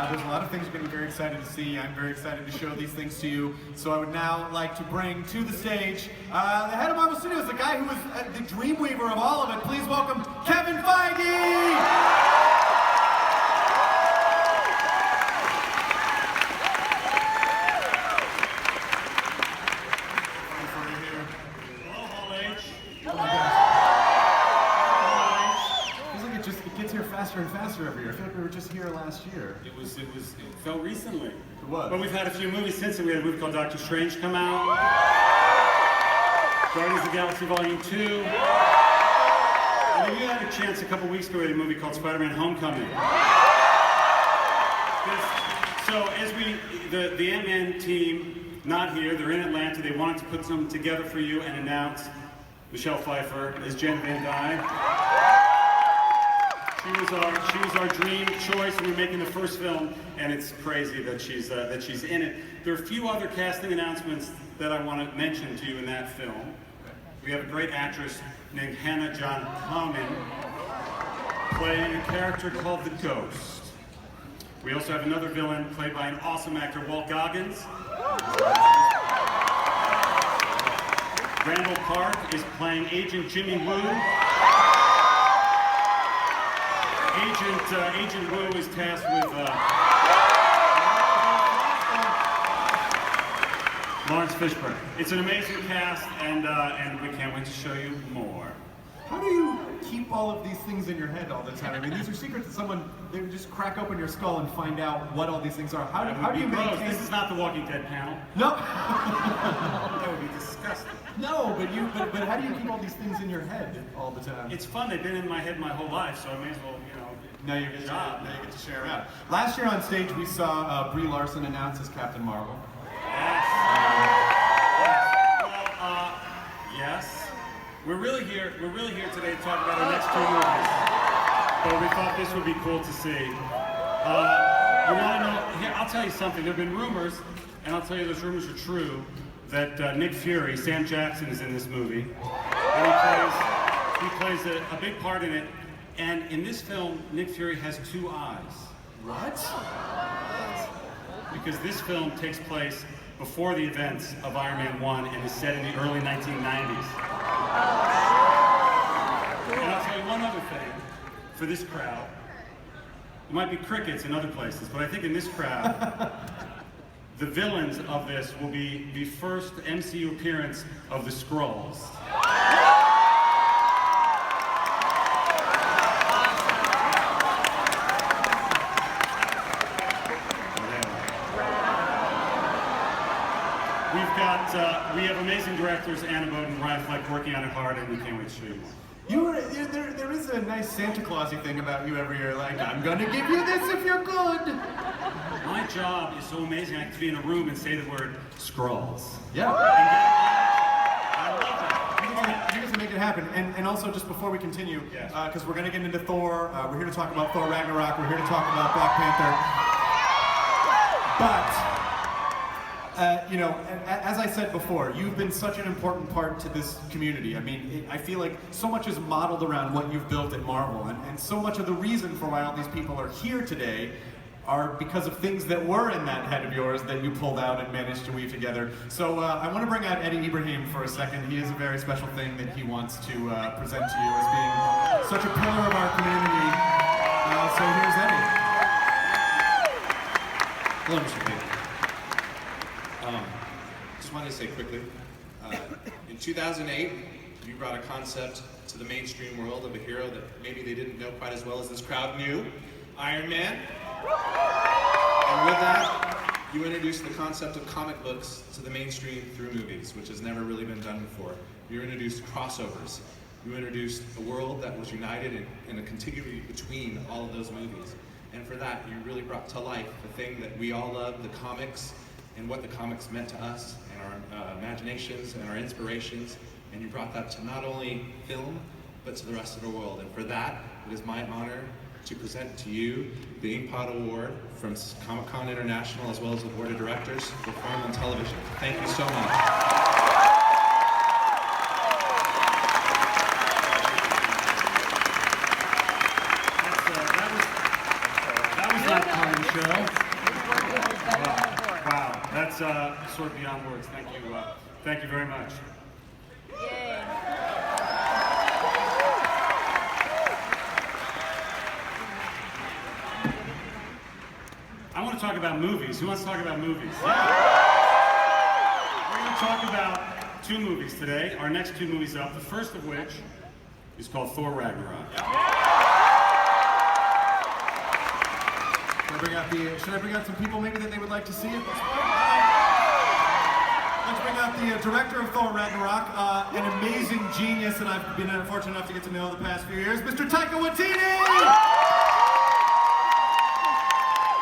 There's a lot of things you're going to be very excited to see. I'm very excited to show these things to you. So I would now like to bring to the stage the head of Marvel Studios, the guy who was the dreamweaver of all of it. Please welcome Kevin Feige! Faster and faster every year. I feel like we were just here last year. It felt recently. It was. But we've had a few movies since then. We had a movie called Doctor Strange come out. Guardians of the Galaxy Volume 2. And then you had a chance a couple weeks ago, we had a movie called Spider-Man Homecoming. So as the Ant-Man team, not here, they're in Atlanta, they wanted to put something together for you and announce Michelle Pfeiffer as Jen Van Dyne. She was our dream choice when we were making the first film, and it's crazy that she's in it. There are a few other casting announcements that I want to mention to you in that film. We have a great actress named Hannah John Kamen playing a character called the Ghost. We also have another villain played by an awesome actor, Walt Goggins. Randall Park is playing Agent Jimmy Woo. Agent Wu is tasked with Lawrence Fishburne. It's an amazing cast, and we can't wait to show you more. How do you keep all of these things in your head all the time? I mean, these are secrets that they would just crack open your skull and find out what all these things are. How do you maintain? This is not the Walking Dead panel. No. That would be disgusting. No, but how do you keep all these things in your head all the time? It's fun. They've been in my head my whole life, so I may as well, Now you get to share them out. Last year on stage, we saw Brie Larson announced as Captain Marvel. Yes. Yes. We're really here today to talk about our next two movies. But we thought this would be cool to see. You want to know? Here, I'll tell you something. There have been rumors, and I'll tell you those rumors are true, that Nick Fury, Sam Jackson, is in this movie, and he plays a big part in it. And in this film, Nick Fury has two eyes. What? Because this film takes place before the events of Iron Man 1 and is set in the early 1990s. And I'll tell you one other thing for this crowd. It might be crickets in other places, but I think in this crowd, the villains of this will be the first MCU appearance of the Skrulls. We have amazing directors, Anna Bode and Ryan Fleck, working on it hard, and we can't wait to show you more. There is a nice Santa Claus-y thing about you every year, like, I'm gonna give you this if you're good. My job is so amazing, I have to be in a room and say the word Skrulls. Yeah. I love that. You guys can make it happen. And also, just before we continue, because yes. we're gonna get into Thor, we're here to talk about Thor Ragnarok, we're here to talk about Black Panther. But, as I said before, you've been such an important part to this community. I mean, I feel like so much is modeled around what you've built at Marvel, and so much of the reason for why all these people are here today are because of things that were in that head of yours that you pulled out and managed to weave together. So I want to bring out Eddie Ibrahim for a second. He has a very special thing that he wants to present to you as being such a pillar of our community. So here's Eddie. Hello, Mr. Payne. Just wanted to say quickly, in 2008, you brought a concept to the mainstream world of a hero that maybe they didn't know quite as well as this crowd knew, Iron Man. And with that, you introduced the concept of comic books to the mainstream through movies, which has never really been done before. You introduced crossovers. You introduced a world that was united in a continuity between all of those movies. And for that, you really brought to life the thing that we all love, the comics, and what the comics meant to us, and our imaginations, and our inspirations. And you brought that to not only film, but to the rest of the world. And for that, it is my honor to present to you the Inkpot Award from Comic-Con International, as well as the Board of Directors for Film and Television. Thank you so much. That was not kind show. Wow, that's sort of beyond words. Thank you very much. I want to talk about movies. Who wants to talk about movies? We're going to talk about 2 movies today. Our next 2 movies up, the first of which is called Thor Ragnarok. Should I bring out some people maybe that they would like to see it? Let's bring out the director of Thor Ragnarok, an amazing genius that I've been fortunate enough to get to know the past few years, Mr. Taika Waititi!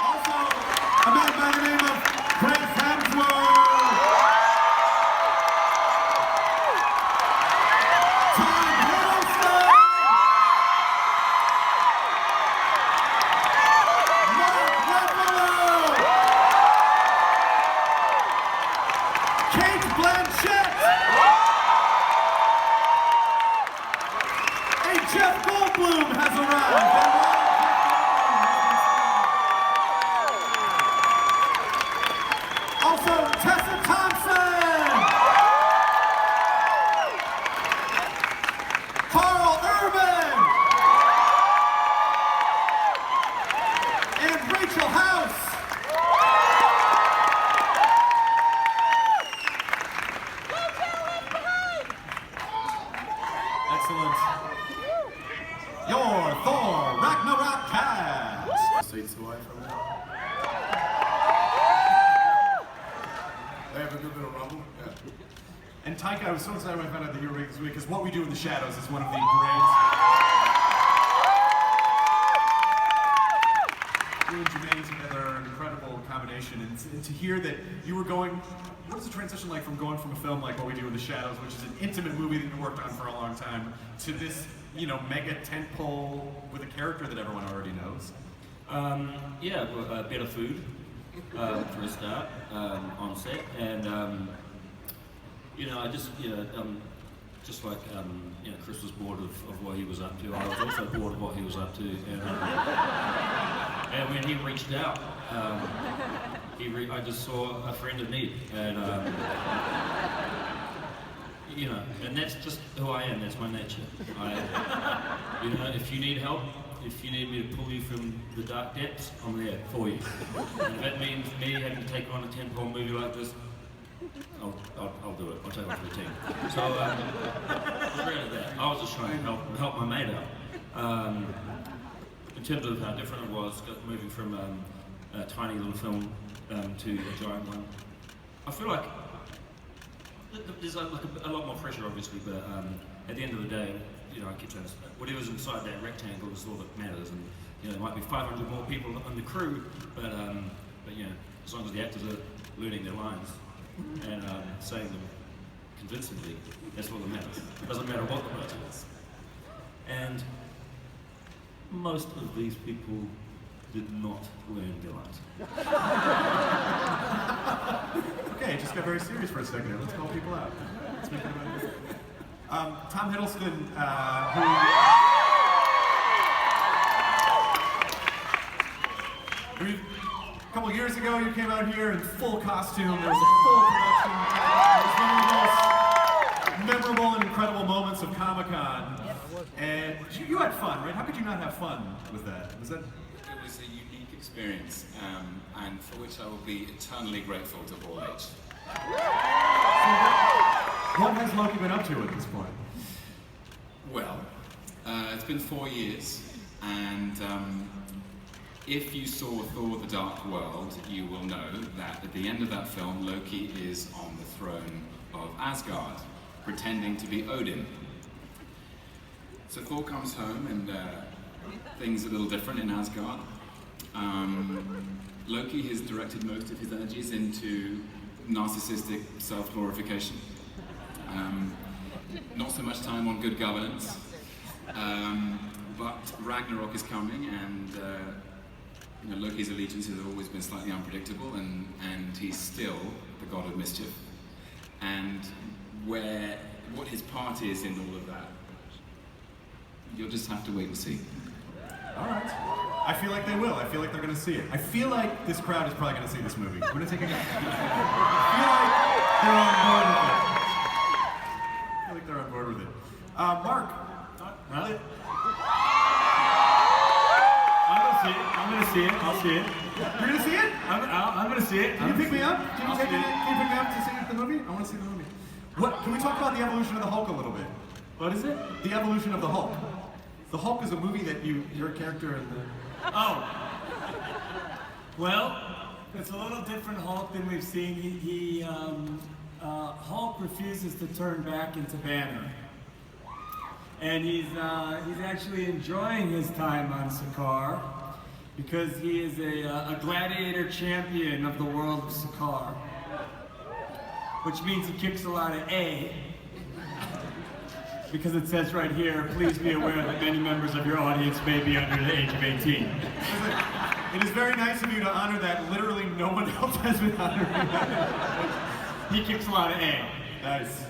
Also, a man by the name of Chris Hemsworth! Jeff Goldblum has arrived! Also, Tessa Thompson! Carl Urban! And Rachel House! Excellent. Your Thor Ragnarok cast! Seats away from that. They have a good bit of rumble. Yeah. And Taika, I was so excited when I found out that you were this week, because What We Do in the Shadows is one of the great. You and Jermaine together are an incredible combination, and to hear that you were going. What is the transition like from going from a film like What We Do in the Shadows, which is an intimate movie that you worked on for a long time, to this, mega tentpole with a character that everyone already knows? Better food for a start on set, and just like Chris was bored of what he was up to. I was also bored of what he was up to, and when he reached out, I just saw a friend in need, and and that's just who I am. That's my nature. If you need help, if you need me to pull you from the dark depths, I'm there for you. And if that means me having to take on a tentpole movie like this, I'll do it. I'll take one for the team. So regretted that. I was just trying to help my mate out. In terms of how different it was, moving from a tiny little film to a giant one, I feel like there's a lot more pressure, obviously, but at the end of the day, I keep saying whatever's inside that rectangle is all that matters, and there might be 500 more people on the crew, but as long as the actors are learning their lines and saying them convincingly, that's all that matters. It doesn't matter what the budget is. And most of these people did not learn their lines. Okay, it just got very serious for a second here. Let's call people out. Let's make it about it. Tom Hiddleston, a couple years ago, you came out here in full costume. There was a full production. It was one of the most memorable and incredible moments of Comic-Con. And you had fun, right? How could you not have fun with that? It was a unique experience, and for which I will be eternally grateful to Hall H. What has Loki been up to at this point? Well, it's been 4 years, and if you saw Thor: The Dark World, you will know that at the end of that film, Loki is on the throne of Asgard, pretending to be Odin. So Thor comes home, and things are a little different in Asgard. Loki has directed most of his energies into narcissistic self-glorification. Not so much time on good governance, but Ragnarok is coming, and Loki's allegiances have always been slightly unpredictable, and he's still the god of mischief. And what his part is in all of that, you'll just have to wait and see. All right. I feel like they will. I feel like they're going to see it. I feel like this crowd is probably going to see this movie. I'm going to take a guess. I feel like they're on board with it. I feel like they're on board with it. Mark. Huh? I'm gonna see it. I'll see it. You're going to see it? I'm gonna see it. Can you pick me up? Can you pick me up to see the movie? I want to see the movie. What? Can we talk about the evolution of the Hulk a little bit? What is it? The evolution of the Hulk. The Hulk is a movie that you're a character in the... Oh. Well, it's a little different Hulk than we've seen. Hulk refuses to turn back into Banner. And he's actually enjoying his time on Sakaar because he is a gladiator champion of the world of Sakaar, which means he kicks a lot of A, because it says right here, please be aware that many members of your audience may be under the age of 18. It is very nice of you to honor that. Literally no one else has been honoring that. He kicks a lot of A. Nice.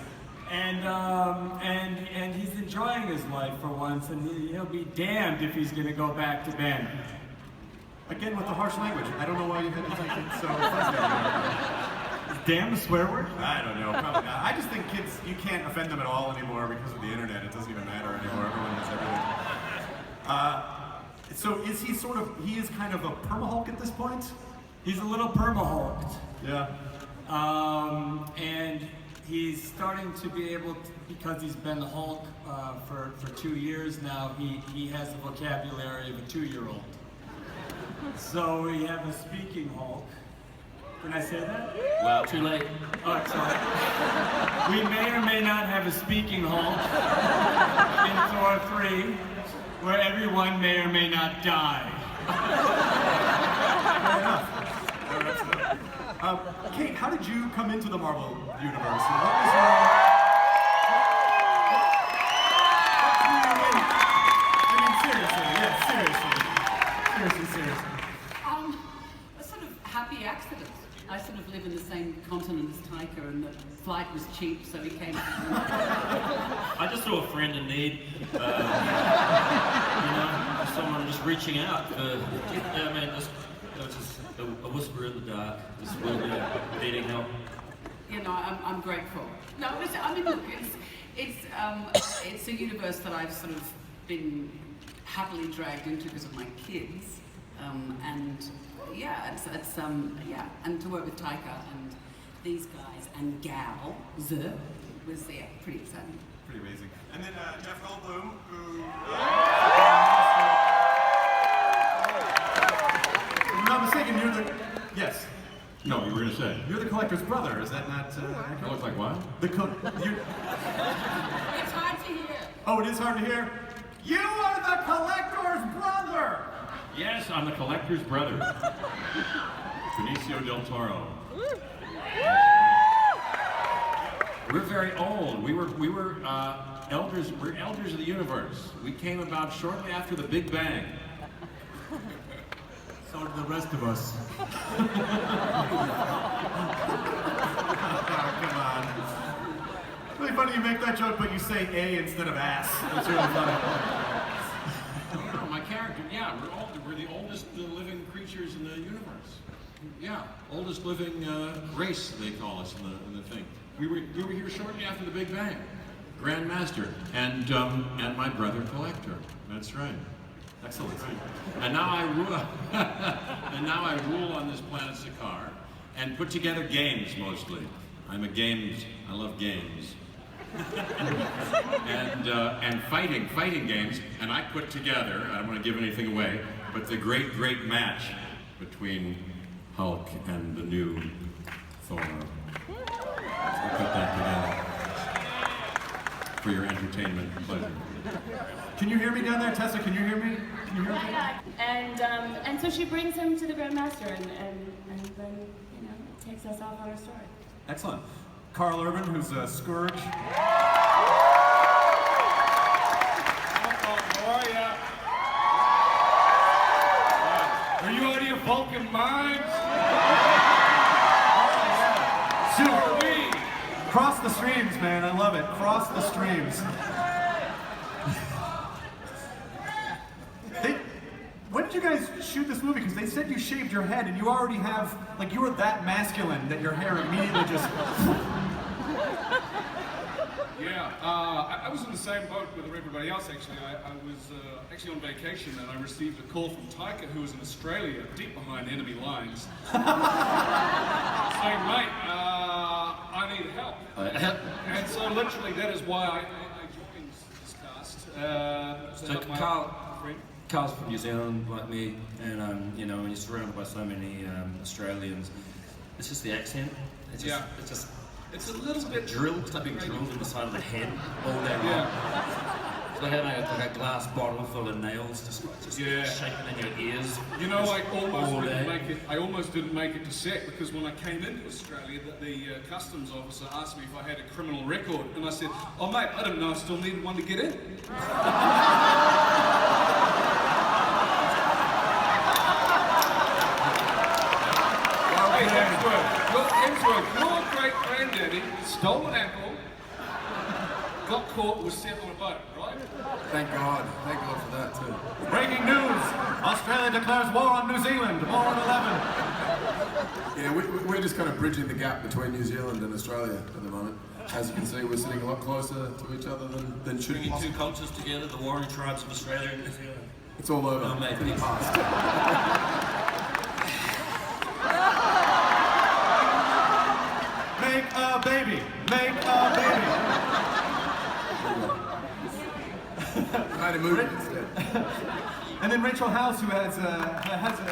And he's enjoying his life for once, and he'll be damned if he's going to go back to Banner. Again with the harsh language. I don't know why you had to take it so frustrating. Is damn a swear word? I don't know, probably not. I just think kids, you can't offend them at all anymore because of the internet. It doesn't even matter anymore. Everyone knows everything. So is he he is kind of a perma-Hulk at this point? He's a little perma-Hulked. Yeah. And he's starting to be able to, because he's been the Hulk for 2 years now, he has the vocabulary of a 2-year-old. So we have a speaking Hulk. Can I say that? Well, too late. Oh, sorry. We may or may not have a speaking Hulk in Thor 3, where everyone may or may not die. Fair enough. Kate, how did you come into the Marvel universe? And what was your... I mean, seriously, yeah, seriously. A sort of happy accident. I sort of live in the same continent as Taika, and the flight was cheap, so we came. I just saw a friend in need. Someone just reaching out. Just a whisper in the dark. Just needing help. You know, I'm grateful. No, look, it's a universe that I've sort of been happily dragged into because of my kids, and yeah, and to work with Taika and these guys and gals was pretty exciting. Pretty amazing. And then Jeff Goldblum, who... If I'm not mistaken, you're the... Yes. No, you were going to say. You're the collector's brother, is that not accurate? I look like what? It's hard to hear. Oh, it is hard to hear? You are the collector's brother! Yes, I'm the collector's brother. Benicio del Toro. We're very old. We were elders. We're elders of the universe. We came about shortly after the Big Bang. So did the rest of us. Oh, come on. It's really funny you make that joke, but you say A instead of ass. That's really funny. No, my character, yeah, we're the oldest living creatures in the universe. Yeah, oldest living race, they call us in the thing. We were here shortly after the Big Bang. Grand Master and my brother Collector. That's right. Excellent. And now I rule on this planet Sakaar and put together games mostly. I love games. and fighting games, and I put together, I don't want to give anything away, but the great match between Hulk and the new Thor. So we put that together for your entertainment and pleasure. Can you hear me down there, Tessa? Can you hear me? Can you hear me? Yeah. And so she brings him to the Grandmaster, and then takes us off on her story. Excellent. Carl Urban, who's a Scourge. How are ya? Are you out of your Vulcan minds? Cross the streams, man. I love it. Cross the streams. When did you guys shoot this movie? Because they said you shaved your head and you already have, like, you were that masculine that your hair immediately just... Yeah, I was in the same boat with everybody else, actually. I was actually on vacation and I received a call from Taika, who was in Australia, deep behind enemy lines, saying, mate, I need help. And so literally that is why I joined this cast. So Carl's from New Zealand, like me, and you know, when you're surrounded by so many Australians, it's just the accent. It's just, it's a little bit drilled. It's like being drilled in the side of the head all day long. It's like having a glass bottle full of nails, just shaking in your ears. You know, I almost didn't make it to set because when I came into Australia, the customs officer asked me if I had a criminal record, and I said, "Oh mate, I didn't know I still needed one to get in." Hey, Hemsworth, your great-granddaddy stole an apple, got caught, was set on a boat, right? Thank God for that too. Breaking news! Australia declares war on New Zealand, war on 11. Yeah, we're just kind of bridging the gap between New Zealand and Australia at the moment. As you can see, we're sitting a lot closer to each other than should be. Bringing two cultures together, the warring tribes of Australia and New Zealand. It's all over. Oh, mate, Pretty peace. fast. Make a baby! Make a baby! Kind of movie instead. And then Rachel House, who has a history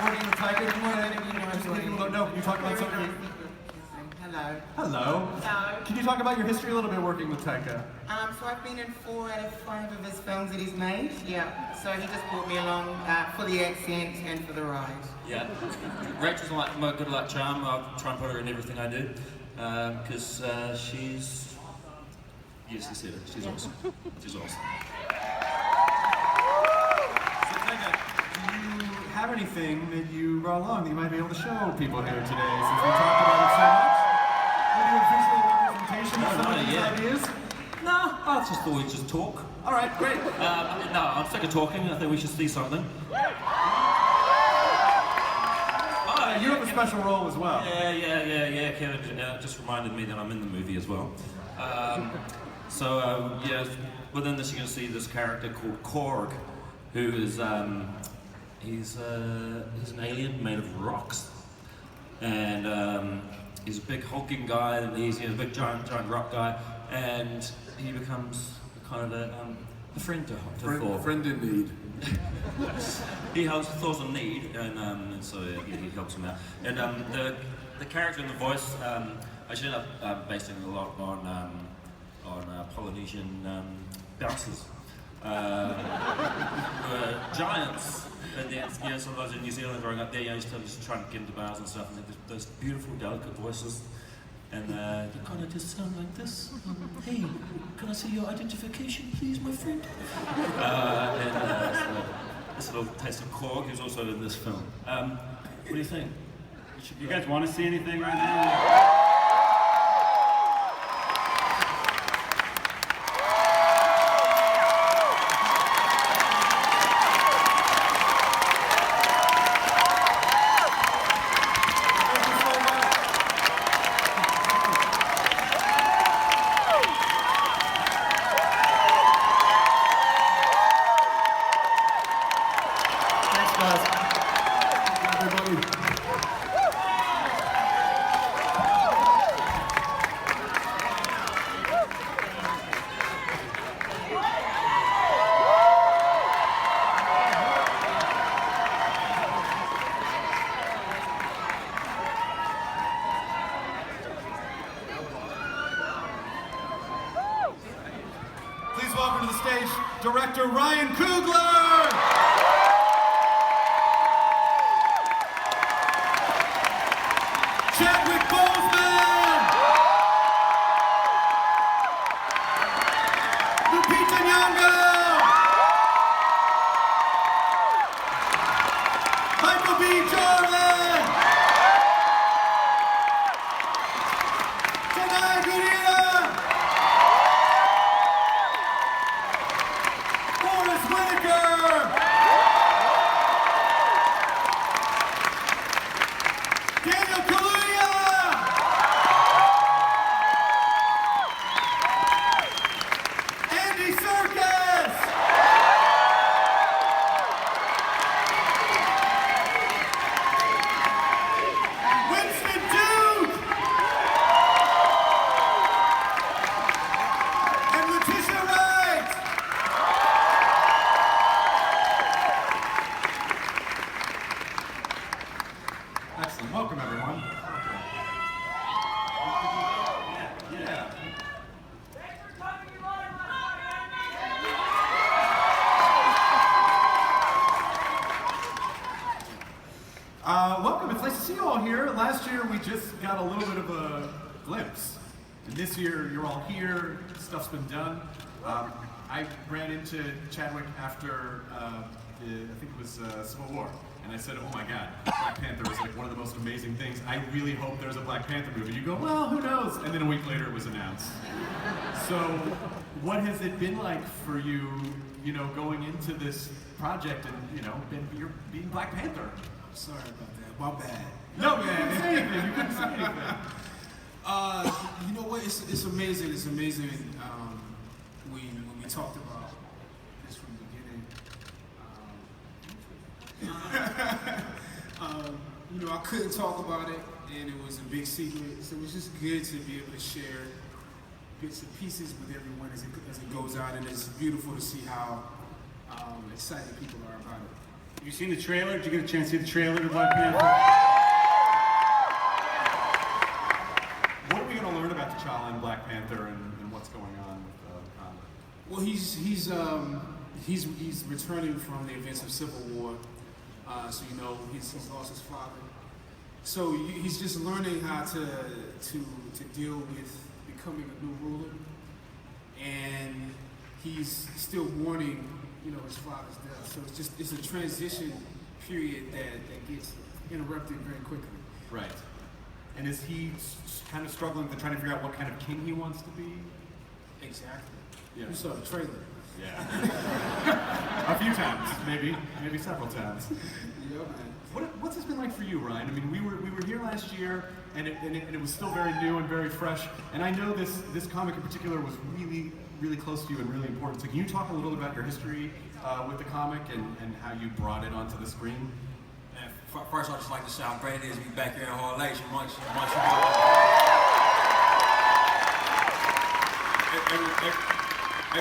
working with Taika. Do you want to no, can you talk about something? Hello. Hello. Hello. Can you talk about your history a little bit working with Taika? So I've been in 4 out of 5 of his films that he's made. Yeah. So he just brought me along for the accent and for the ride. Yeah. Rachel's like my good luck charm. I'll try and put her in everything I do. Because she's... Yes, he said it. She's awesome. She's awesome. So Taika, do you have anything that you brought along that you might be able to show people here today? Since we talked about it so much? Maybe a visual representation of some of these ideas? No, I just thought we'd just talk. All right, great. No, I'm sick of talking. I think we should see something. You have a special role as well. Yeah. Kevin just reminded me that I'm in the movie as well. Within this you're going to see this character called Korg, who is he's an alien made of rocks, and he's a big hulking guy, and he's a big giant rock guy, and he becomes kind of a friend to Thor. Friend in need. He helps Thor's in need, and so he helps him out. And the character and the voice, I ended up basing a lot on Polynesian bouncers. Who were giants, and then sometimes in New Zealand growing up there, I used to just try and get into bars and stuff, and those beautiful, delicate voices. And they kind of just sound like this. Hey, can I see your identification, please, my friend? So this little taste of Korg, who's also in this film. What do you think? You guys want to see anything right now? Please welcome to the stage, director Ryan Coogler! Chadwick Boseman! Lupita Nyong'o! Michael B. Jordan! Tanai Gurira! Forrest Whitaker! all here. Last year we just got a little bit of a glimpse. And this year you're all here, stuff's been done. I ran into Chadwick after, I think it was Civil War. And I said, oh my God, Black Panther was like one of the most amazing things. I really hope there's a Black Panther movie. You go, well, who knows? And then a week later it was announced. So what has it been like for you, you know, going into this project and, you know, you're being Black Panther? Sorry about that, my bad. No, man, you couldn't say anything. You couldn't say anything. You know what? It's amazing. It's amazing. When we talked about this from the beginning, you know, I couldn't talk about it, and it was a big secret. So it was just good to be able to share bits and pieces with everyone as it goes out, and it's beautiful to see how excited people are about it. Have you seen the trailer? Did you get a chance to see the trailer to Black Panther? What are we going to learn about T'Challa and Black Panther and what's going on with the comic? Well, he's returning from the events of Civil War, so you know he's lost his father. So he's just learning how to deal with becoming a new ruler, and he's still mourning, you know, his father's death. So it's a transition period that gets interrupted very quickly. Right. And is he kind of struggling to try to figure out what kind of king he wants to be? Exactly. Yeah. You saw the trailer. Yeah. A few times, maybe several times. Yeah, man. What's this been like for you, Ryan? I mean, we were here last year, and it was still very new and very fresh. And I know this comic in particular was really, really close to you and really important. So can you talk a little about your history with the comic and how you brought it onto the screen? First, I'd just like to say how great it is to be back here in Hall H amongst you guys.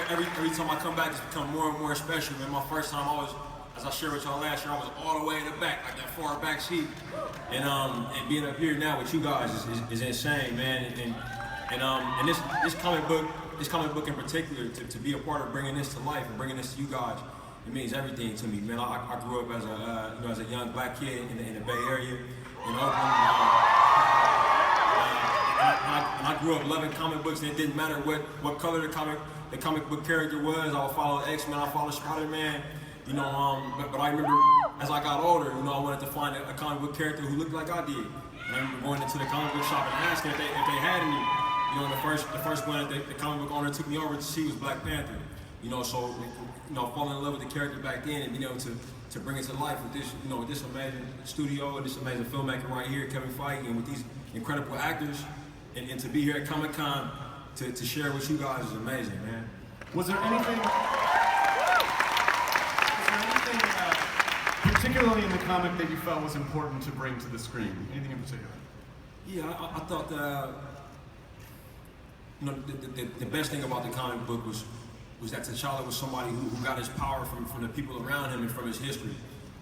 Every time I come back, it's become more and more special. Man, my first time, as I shared with y'all last year, I was all the way in the back, like that far back seat. And being up here now with you guys is insane, man. And this comic book in particular, to be a part of bringing this to life and bringing this to you guys, it means everything to me, man. I grew up as a young black kid in the Bay Area, in Oakland. And I grew up loving comic books, and it didn't matter what color the comic book character was. I would follow X-Men, I followed Spider-Man, you know. But I remember as I got older, you know, I wanted to find a comic book character who looked like I did. And I remember going into the comic book shop and asking if they had any. You know, and the first one that the comic book owner took me over to see was Black Panther. You know, so falling in love with the character back then and being able to bring it to life with this, you know, with this amazing studio and this amazing filmmaker right here, Kevin Feige, and with these incredible actors, and to be here at Comic-Con to share with you guys is amazing, man. Was there anything particularly in the comic that you felt was important to bring to the screen? Anything in particular? Yeah, I thought that, you know, the best thing about the comic book was that T'Challa was somebody who got his power from the people around him and from his history.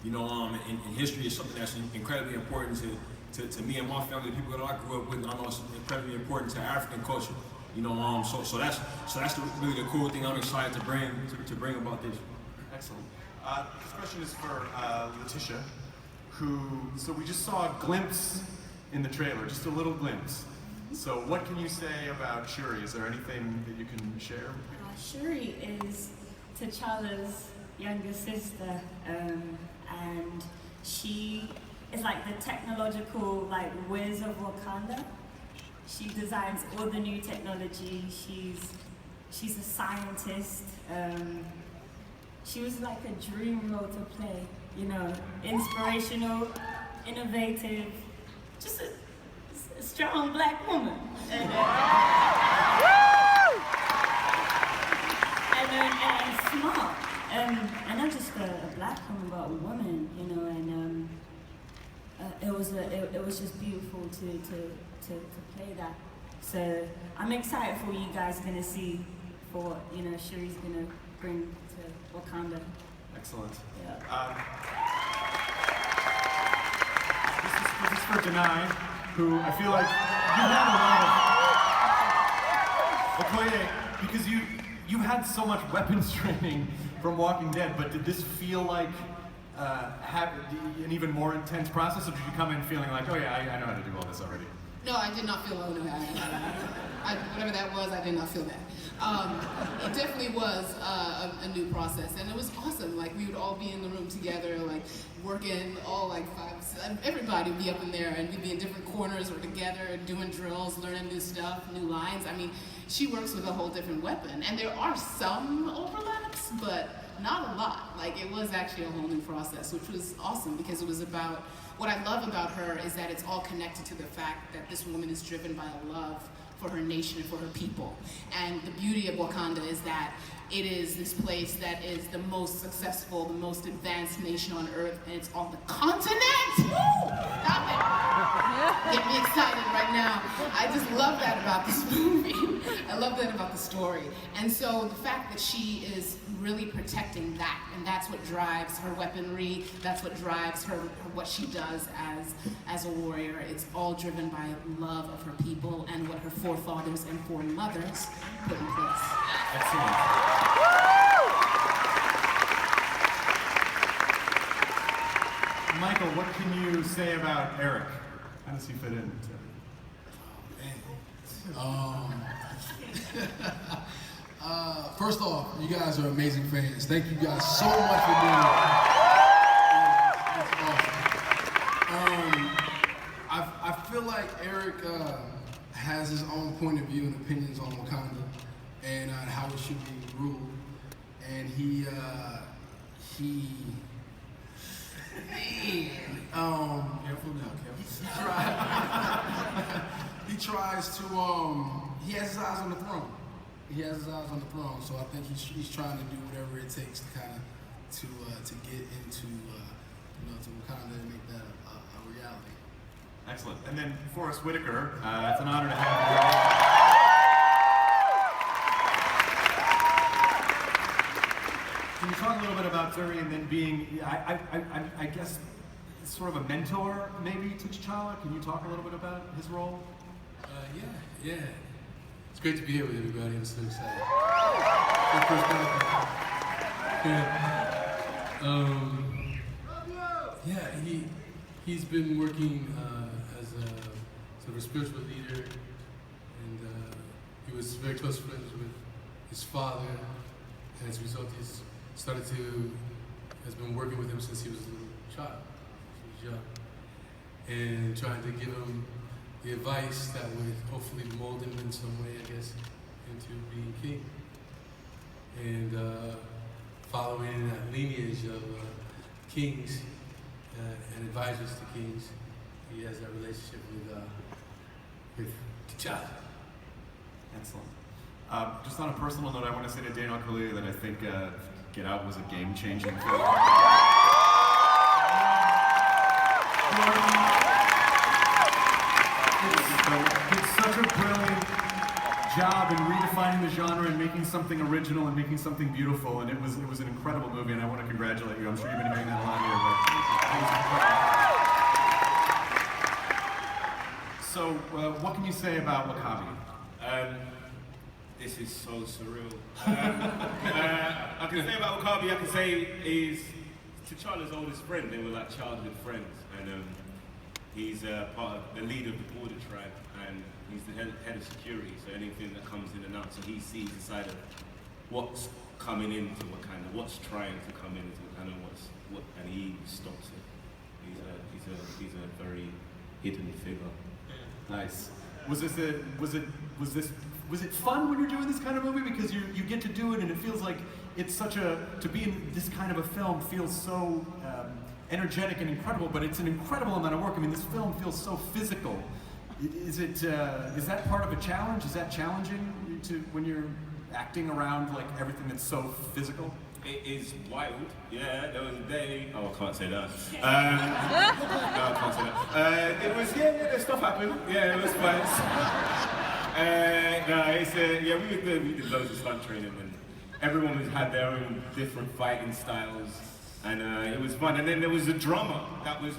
You know, and history is something that's incredibly important to me and my family, the people that I grew up with. And I know it's incredibly important to African culture. You know, so that's really the cool thing I'm excited to bring about this. Excellent. This question is for Letitia, so we just saw a glimpse in the trailer, just a little glimpse. So what can you say about Shuri? Is there anything that you can share? Shuri is T'Challa's younger sister, and she is like the technological whiz of Wakanda. She designs all the new technology. She's a scientist. She was like a dream role to play. You know, inspirational, innovative, just a strong black woman. And smart. And not just a black woman, but a woman, you know, and it was just beautiful to play that. So I'm excited for what you guys are gonna see, for what, you know, Shuri's gonna bring to Wakanda. Excellent. Yeah. This is for Denai, who I feel like you had a lot of Okoye, because you had so much weapons training from Walking Dead, but did this feel like have an even more intense process, or did you come in feeling like, oh yeah, I know how to do all this already? No, I did not feel, oh no, whatever that was, I did not feel that. It definitely was a new process, and it was awesome. Like, we would all be in the room together, like, working, all like everybody would be up in there, and we'd be in different corners or together, doing drills, learning new stuff, new lines. I mean, she works with a whole different weapon, and there are some overlaps, but not a lot. Like, it was actually a whole new process, which was awesome, because it was about, what I love about her is that it's all connected to the fact that this woman is driven by a love for her nation and for her people. And the beauty of Wakanda is that it is this place that is the most successful, the most advanced nation on earth, and it's on the continent! Woo! Stop it! Get me excited right now. I just love that about this movie. I love that about the story. And so the fact that she is really protecting that, and that's what drives her weaponry, that's what drives her what she does as a warrior. It's all driven by love of her people and what her forefathers and foremothers put in place. Excellent. Michael, what can you say about Eric? How does he fit in? First off, you guys are amazing fans. Thank you guys so much for doing it. It's awesome. I feel like Eric has his own point of view and opinions on Wakanda and how it should be ruled. And careful now, he tries to, he has his eyes on the throne. He has his eyes on the throne, so I think he's trying to do whatever it takes to kind of, to get into, to Wakanda and make that a reality. Excellent. And then Forrest Whitaker, it's an honor to have you. Can you talk a little bit about Zuri and then being, I guess, sort of a mentor maybe to T'Challa? Can you talk a little bit about his role? Yeah. It's great to be here with everybody. I'm so excited. He's been working as a sort of a spiritual leader, and he was very close friends with his father, and as a result, has been working with him since he was a little child, since he was young, and trying to give him the advice that would hopefully mold him in some way, I guess, into being king. And following in that lineage of kings and advisors to kings, he has that relationship with T'Challa. Excellent. Just on a personal note, I want to say to Daniel Kaluuya that I think Get Out was a game-changing film. Did such a brilliant job in redefining the genre and making something original and making something beautiful, and it was an incredible movie, and I want to congratulate you. I'm sure you've been hearing that a lot here, but it was incredible. So, what can you say about Wakabi? This is so surreal. I can say about Wakabi, I can say is T'Challa's oldest friend. They were like childhood friends, and he's part of the leader of the border tribe, and he's the head of security. So anything that comes in and out, so he sees the side of what's coming into Wakanda, what's trying to come into Wakanda, and he stops it. He's a very hidden figure. Nice. Was it fun when you're doing this kind of movie? Because you get to do it, and it feels like it's to be in this kind of a film feels so energetic and incredible, but it's an incredible amount of work. I mean, this film feels so physical. Is that part of a challenge? Is that challenging when you're acting around like everything that's so physical? It is wild. Yeah, there was a day. Oh, I can't say that. No, I can't say that. It was, there's stuff happened. Yeah, it was fun. We did loads of stunt training, and everyone had their own different fighting styles, and it was fun. And then there was a drummer that was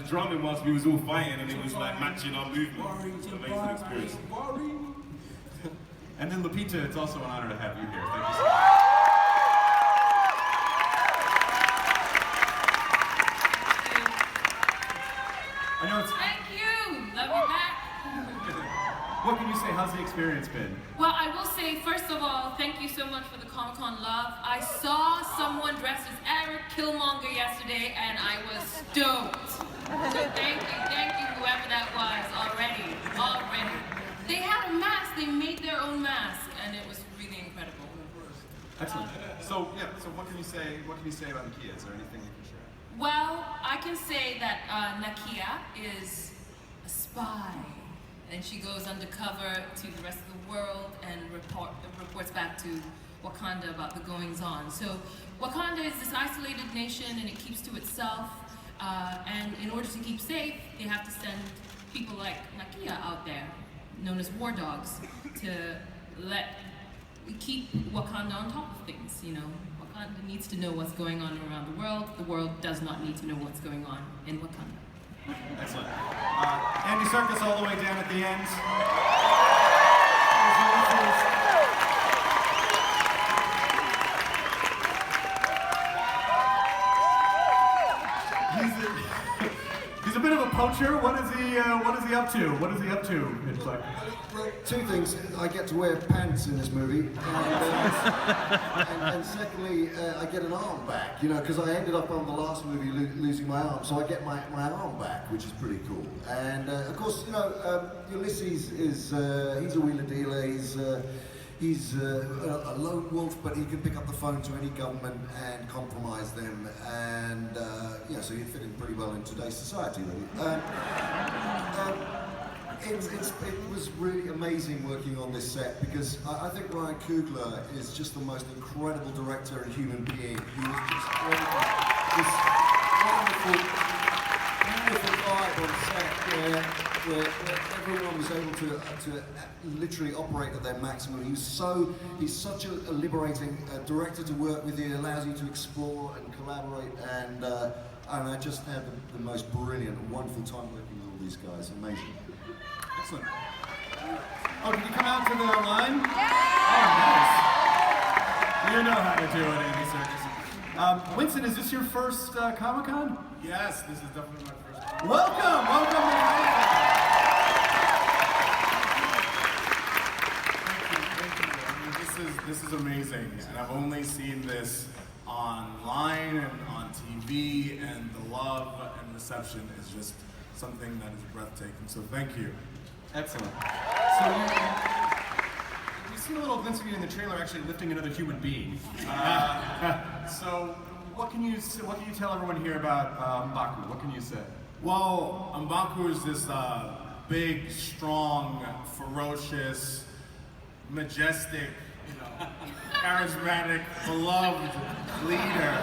drumming whilst we was all fighting, and it was like matching our movement. It was an amazing experience. And then Lupita, it's also an honor to have you here. Thank you so much. what can you say? How's the experience been? Well, I will say, first of all, thank you so much for the Comic-Con love. I saw someone dressed as Eric Killmonger yesterday, and I was stoked. So thank you, whoever that was, already. They had a mask, they made their own mask, and it was really incredible. Excellent. So what can you say about Nakia? Is there anything you can share? Well, I can say that Nakia is a spy, and she goes undercover to the rest of the world and reports back to Wakanda about the goings-on. So Wakanda is this isolated nation, and it keeps to itself. And in order to keep safe, they have to send people like Nakia out there, known as war dogs, to keep Wakanda on top of things. You know, Wakanda needs to know what's going on around the world. The world does not need to know what's going on in Wakanda. Excellent. Andy Serkis all the way down at the end. He's a bit of a poacher. What is he up to? What is he up to? Well, two things. I get to wear pants in this movie, and secondly, I get an arm back. You know, because I ended up on the last movie losing my arm, so I get my arm back, which is pretty cool. And of course, you know, Ulysses is he's a wheeler dealer. He's a lone wolf, but he can pick up the phone to any government and compromise them, and yeah, so he'd fit in pretty well in today's society, really. It was really amazing working on this set because I think Ryan Coogler is just the most incredible director and human being. He was just this wonderful vibe on set where everyone was able to literally operate at their maximum. He's such a liberating director to work with. He allows you to explore and collaborate, and I just had the most brilliant, wonderful time working with all these guys. Amazing. Excellent. Oh, did you come out to the line? Yeah! Oh, nice. You know how to do it, Andy Serkis. Winston, is this your first Comic-Con? Yes, this is definitely my first Comic-Con. Welcome to Comic-Con. Thank you. I mean, this is amazing, and I've only seen this online and on TV, and the love and reception is just something that is breathtaking. So thank you. Excellent. So we've seen a little glimpse of you in the trailer actually lifting another human being. So what can you tell everyone here about M'Baku? What can you say? Well, M'Baku is this big, strong, ferocious, majestic, charismatic, beloved leader.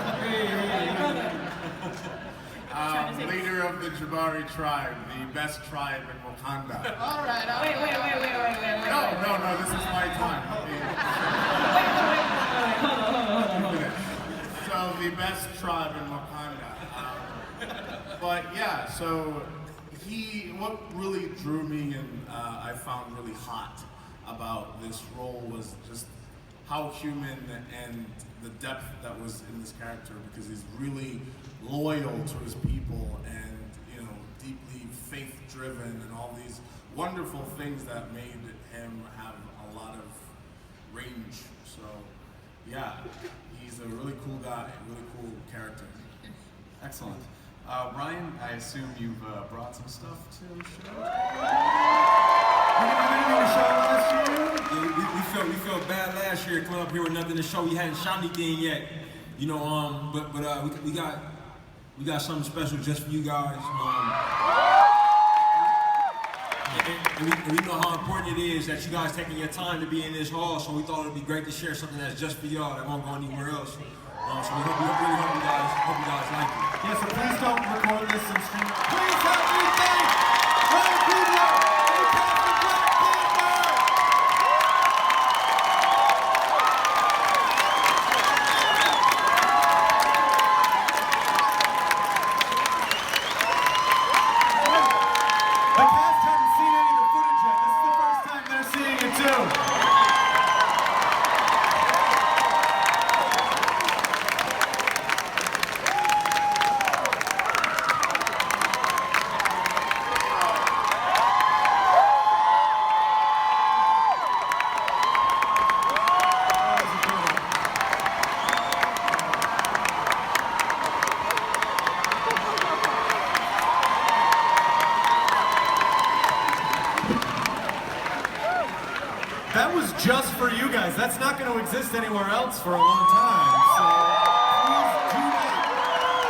Leader of the Jabari tribe, the best tribe in Wakanda. All right. Wait. No, this is my time. So the best tribe in Wakanda. But yeah, so what really drew me and I found really hot about this role was just how human and the depth that was in this character, because he's really loyal to his people and deeply faith-driven and all these wonderful things that made him have a lot of range. So yeah, he's a really cool guy, really cool character. Excellent. Ryan, I assume you've brought some stuff to show? You didn't have anything to show last year? Yeah, we felt bad last year coming up here with nothing to show. We hadn't shot anything yet, but we got something special just for you guys. And we know how important it is that you guys taking your time to be in this hall. So we thought it'd be great to share something that's just for y'all that won't go anywhere else. So we really hope you guys like it. Yeah, so please don't record this and stream it. Please help me thank Ryan Coogler and Panther Black The cast hadn't seen any of the footage yet. This is the first time they're seeing it too. was just for you guys. That's not going to exist anywhere else for a long time. So please do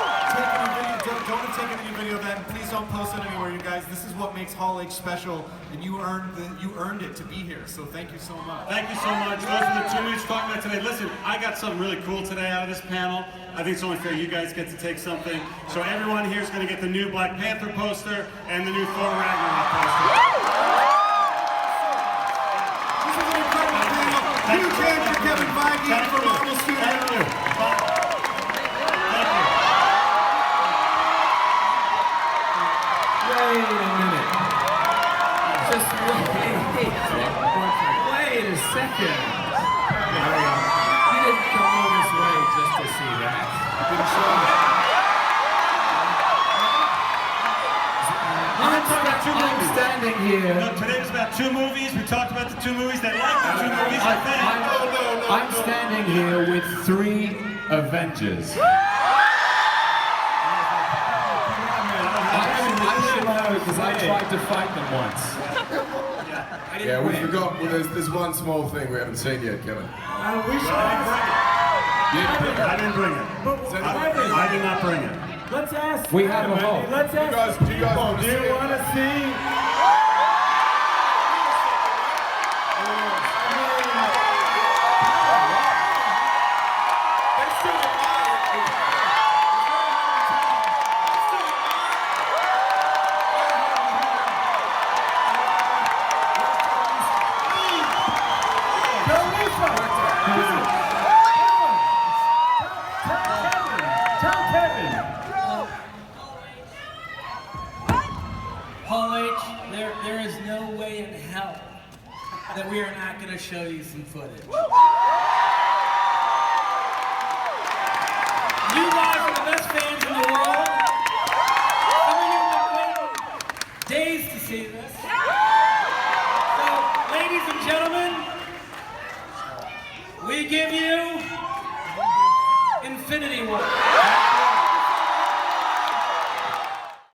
not take any video. Don't take any video of that, and please don't post it anywhere, you guys. This is what makes Hall H special, and you earned it to be here. So thank you so much. Thank you so much. Those are the 2 movies we're talking about today. Listen, I got something really cool today out of this panel. I think it's only fair you guys get to take something. So everyone here is going to get the new Black Panther poster and the new Thor Ragnarok poster. This is an incredible panel. Huge hand for Kevin Feige from Marvel Studios. Thank you. Wait a minute. Just wait a second. You didn't come all this way just to see that. I'm standing here. No, today was about 2 movies. We talked about the 2 movies. They liked the 2 movies, I think. I'm standing here with 3 Avengers. Because I tried to fight them once. Yeah, we forgot. Well, there's one small thing we haven't seen yet, Kevin. I didn't bring it. I did not bring it. Let's ask. We have a hope. Let's ask Do you guys want to see it? want to see? Hall H, there is no way in hell that we are not going to show you some footage. You guys are the best fans in the world. Some of you have been waiting days to see this. So, ladies and gentlemen, we give you Infinity War.